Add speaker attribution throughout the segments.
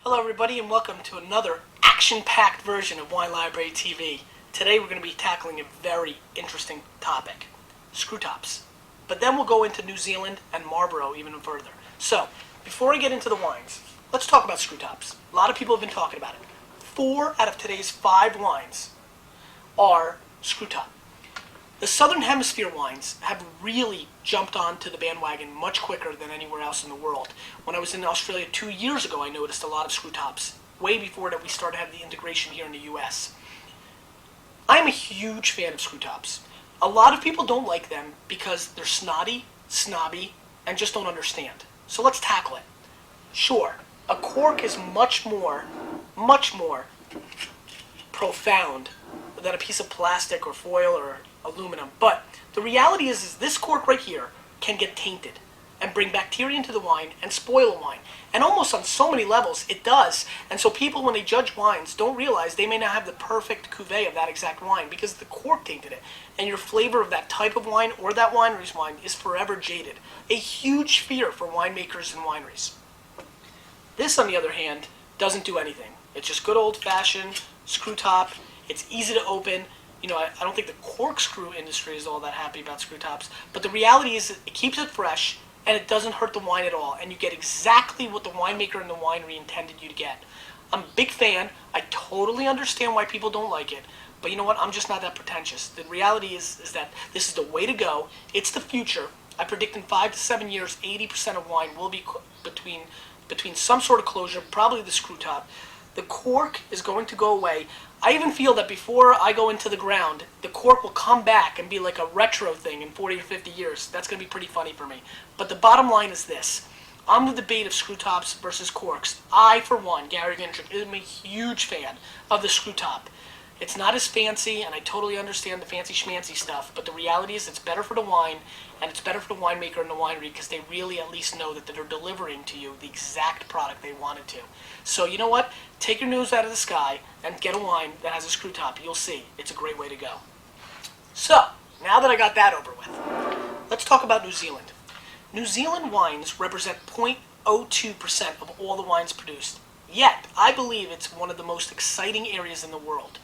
Speaker 1: Hello everybody and welcome to another action-packed version of Wine Library TV. Today we're going to be tackling a very interesting topic, screw tops. But then we'll go into New Zealand and Marlborough even further. So, before I get into the wines, let's talk about screw tops. A lot of people have been talking about it. 4 out of today's 5 wines are screw top. The Southern Hemisphere wines have really jumped onto the bandwagon much quicker than anywhere else in the world. When I was in Australia 2 years ago, I noticed a lot of screw tops, way before that we started having the integration here in the US. I am a huge fan of screw tops. A lot of people don't like them because they're snotty, snobby, and just don't understand. So let's tackle it. Sure, a cork is much more profound than a piece of plastic or foil or aluminum. But the reality is this cork right here can get tainted and bring bacteria into the wine and spoil a wine. And almost on so many levels, it does. And so people, when they judge wines, don't realize they may not have the perfect cuvee of that exact wine because the cork tainted it. And your flavor of that type of wine or that winery's wine is forever jaded. A huge fear for winemakers and wineries. This, on the other hand, doesn't do anything. It's just good old-fashioned screw top. It's easy to open. You know, I don't think the corkscrew industry is all that happy about screw tops, but the reality is it keeps it fresh and it doesn't hurt the wine at all, and you get exactly what the winemaker and the winery intended you to get. I'm a big fan. I totally understand why people don't like it, but you know what? I'm just not that pretentious. The reality is that this is the way to go. It's the future. I predict in 5 to 7 years, 80% of wine will be between some sort of closure, probably the screw top. The cork is going to go away. I even feel that before I go into the ground, the cork will come back and be like a retro thing in 40 or 50 years. That's going to be pretty funny for me. But the bottom line is this. On the debate of screw tops versus corks, I, for one, Gary Vaynerchuk, am a huge fan of the screw top. It's not as fancy, and I totally understand the fancy schmancy stuff, but the reality is it's better for the wine, and it's better for the winemaker and the winery because they really at least know that they're delivering to you the exact product they wanted to. So you know what? Take your nose out of the sky and get a wine that has a screw top. You'll see. It's a great way to go. So, now that I got that over with, let's talk about New Zealand. New Zealand wines represent 0.02% of all the wines produced. Yet, I believe it's one of the most exciting areas in the world.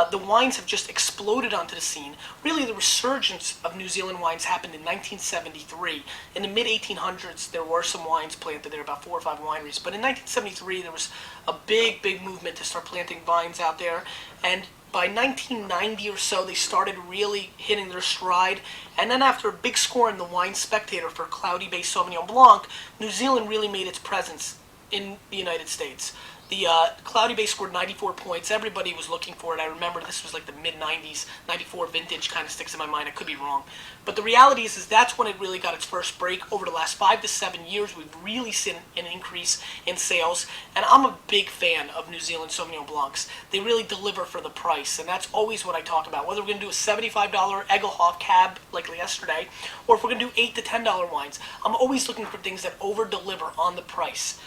Speaker 1: The wines have just exploded onto the scene. Really, the resurgence of New Zealand wines happened in 1973. In the mid-1800s, there were some wines planted there, about 4 or 5 wineries. But in 1973, there was a big movement to start planting vines out there. And by 1990 or so, they started really hitting their stride. And then after a big score in the Wine Spectator for cloudy-based Sauvignon Blanc, New Zealand really made its presence in the United States. The Cloudy Bay scored 94 points. Everybody was looking for it. I remember this was like the mid-90s, 94 vintage kind of sticks in my mind. I could be wrong. But the reality is that's when it really got its first break. Over the last 5 to 7 years, we've really seen an increase in sales. And I'm a big fan of New Zealand Sauvignon Blancs. They really deliver for the price. And that's always what I talk about. Whether we're going to do a $75 Egelhof cab like yesterday, or if we're going to do $8 to $10 wines, I'm always looking for things that over-deliver on the price.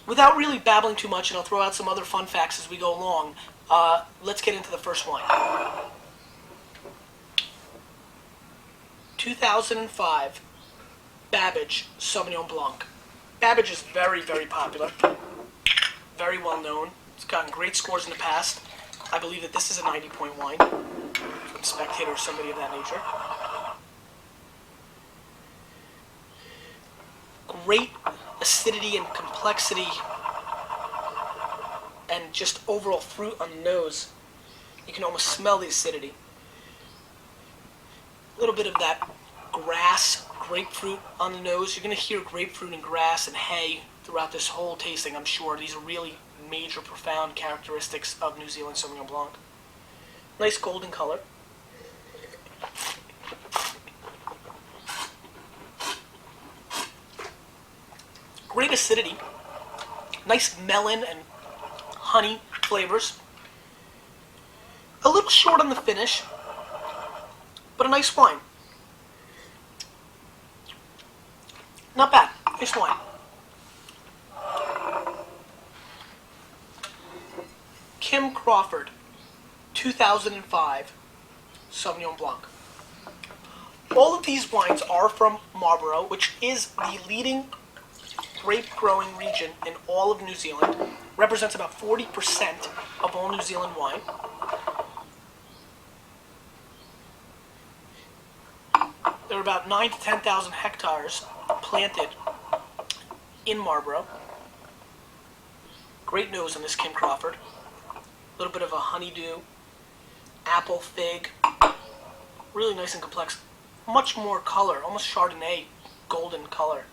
Speaker 1: Without really babbling too much, and I'll throw out some other fun facts as we go along, let's get into the first wine. 2005 Babich Sauvignon Blanc. Babich is very popular, very well known. It's gotten great scores in the past. I believe that this is a 90-point wine from Spectator or somebody of that nature. Great acidity and complexity and just overall fruit on the nose. You can almost smell the acidity. A little bit of that grass, grapefruit on the nose. You're going to hear grapefruit and grass and hay throughout this whole tasting, I'm sure. These are really major, profound characteristics of New Zealand Sauvignon Blanc. Nice golden color. Great acidity, nice melon and honey flavors. A little short on the finish, but a nice wine. Not bad, nice wine. Kim Crawford, 2005 Sauvignon Blanc. All of these wines are from Marlborough, which is the leading grape growing region in all of New Zealand. Represents about 40% of all New Zealand wine. There are about 9 to 10,000 hectares planted in Marlborough. Great nose on this Kim Crawford. A little bit of a honeydew, apple, fig. Really nice and complex. Much more color, almost Chardonnay, golden color.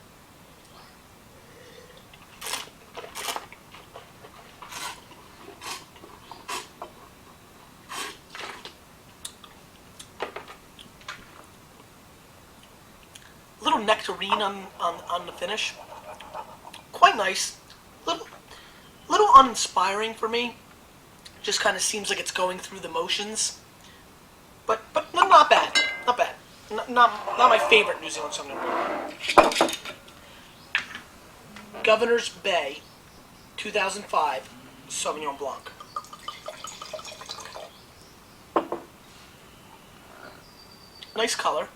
Speaker 1: A little nectarine on the finish. Quite nice. Little uninspiring for me. Just kind of seems like it's going through the motions. But not bad. Not bad. Not my favorite New Zealand Sauvignon. Governor's Bay 2005 Sauvignon Blanc. Nice color.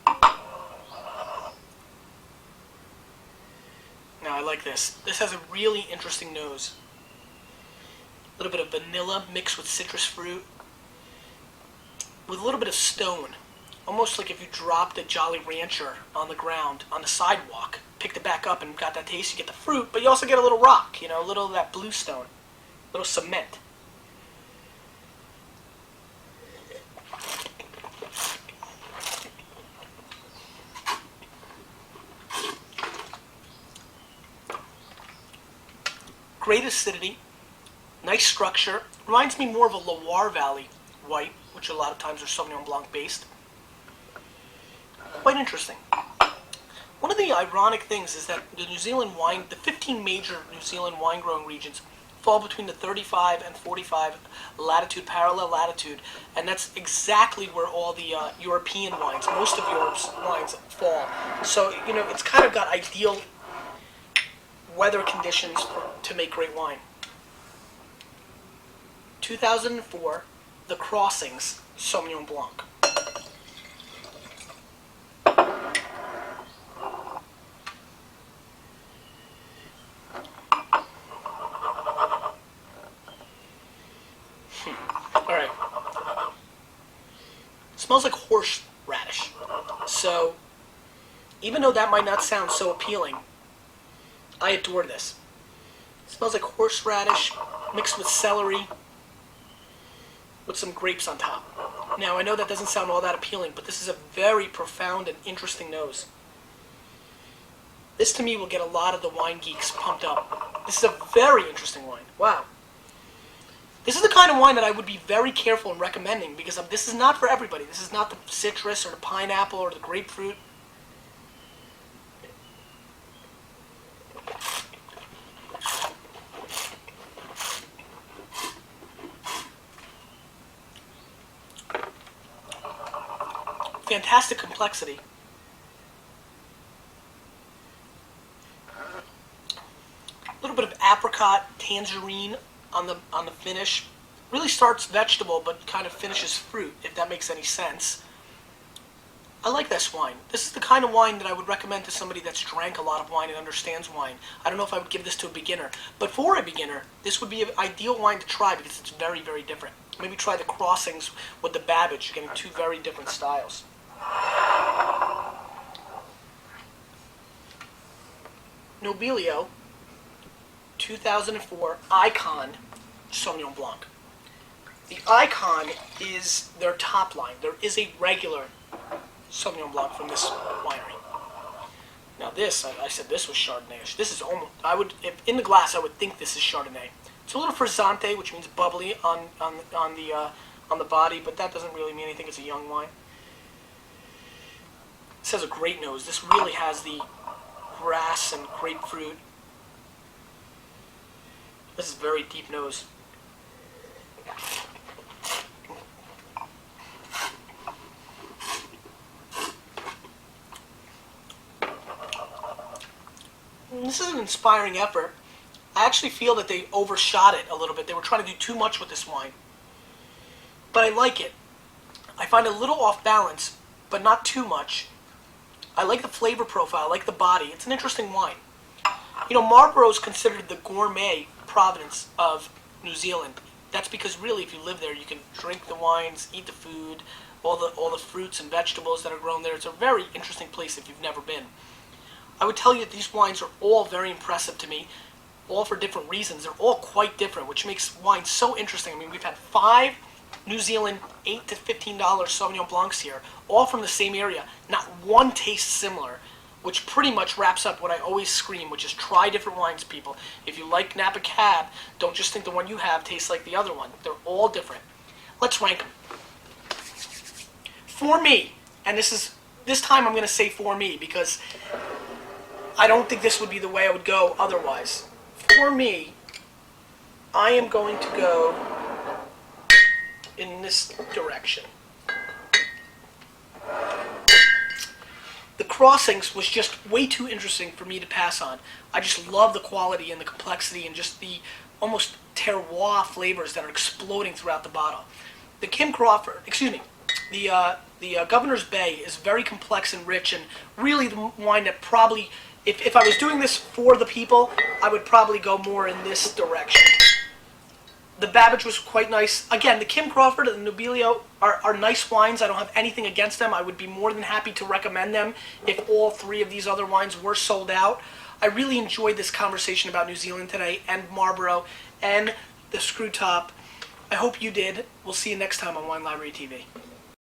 Speaker 1: Now I like this. This has a really interesting nose. A little bit of vanilla mixed with citrus fruit. With a little bit of stone. Almost like if you dropped a Jolly Rancher on the ground, on the sidewalk, picked it back up and got that taste, you get the fruit, but you also get a little rock, a little of that bluestone, a little cement. Great acidity, nice structure, reminds me more of a Loire Valley white, which a lot of times are Sauvignon Blanc based. Quite interesting. One of the ironic things is that the 15 major New Zealand wine growing regions fall between the 35 and 45 latitude, parallel latitude, and that's exactly where all the European wines, most of Europe's wines fall. So, it's kind of got ideal weather conditions to make great wine. 2004, The Crossings Sauvignon Blanc. Alright. Smells like horseradish. So, even though that might not sound so appealing, I adore this. It smells like horseradish mixed with celery with some grapes on top. Now, I know that doesn't sound all that appealing, but this is a very profound and interesting nose. This, to me, will get a lot of the wine geeks pumped up. This is a very interesting wine. Wow. This is the kind of wine that I would be very careful in recommending because this is not for everybody. This is not the citrus or the pineapple or the grapefruit. Fantastic complexity. A little bit of apricot, tangerine on the finish. Really starts vegetable, but kind of finishes fruit, if that makes any sense. I like this wine. This is the kind of wine that I would recommend to somebody that's drank a lot of wine and understands wine. I don't know if I would give this to a beginner, but for a beginner, this would be an ideal wine to try because it's very, very different. Maybe try the Crossings with the Babich. You're getting two very different styles. Nobby Leo 2004 Icon Sauvignon Blanc. The Icon is their top line. There is a regular Sauvignon Blanc from this winery. Now this, I said this was Chardonnay. This is almost, if in the glass, I would think this is Chardonnay. It's a little frizzante, which means bubbly on the body, but that doesn't really mean anything. It's a young wine. This has a great nose. This really has the grass and grapefruit. This is a very deep nose. This is an inspiring effort. I actually feel that they overshot it a little bit. They were trying to do too much with this wine. But I like it. I find it a little off balance, but not too much. I like the flavor profile. I like the body. It's an interesting wine. You know, Marlborough is considered the gourmet province of New Zealand. That's because really, if you live there, you can drink the wines, eat the food, all the fruits and vegetables that are grown there. It's a very interesting place if you've never been. I would tell you that these wines are all very impressive to me, all for different reasons. They're all quite different, which makes wine so interesting. I mean, we've had 5 New Zealand $8 to $15 Sauvignon Blancs here, all from the same area. Not one tastes similar, which pretty much wraps up what I always scream, which is try different wines, people. If you like Napa Cab, don't just think the one you have tastes like the other one. They're all different. Let's rank them. For me, and this time I'm going to say for me because I don't think this would be the way I would go otherwise. For me, I am going to go in this direction. The Crossings was just way too interesting for me to pass on. I just love the quality and the complexity and just the almost terroir flavors that are exploding throughout the bottle. The Governor's Bay is very complex and rich, and really the wine that probably, if I was doing this for the people, I would probably go more in this direction. The Babich was quite nice. Again, the Kim Crawford and the Nobby Leo are nice wines. I don't have anything against them. I would be more than happy to recommend them if all 3 of these other wines were sold out. I really enjoyed this conversation about New Zealand today, and Marlborough, and the Screw Top. I hope you did. We'll see you next time on Wine Library TV.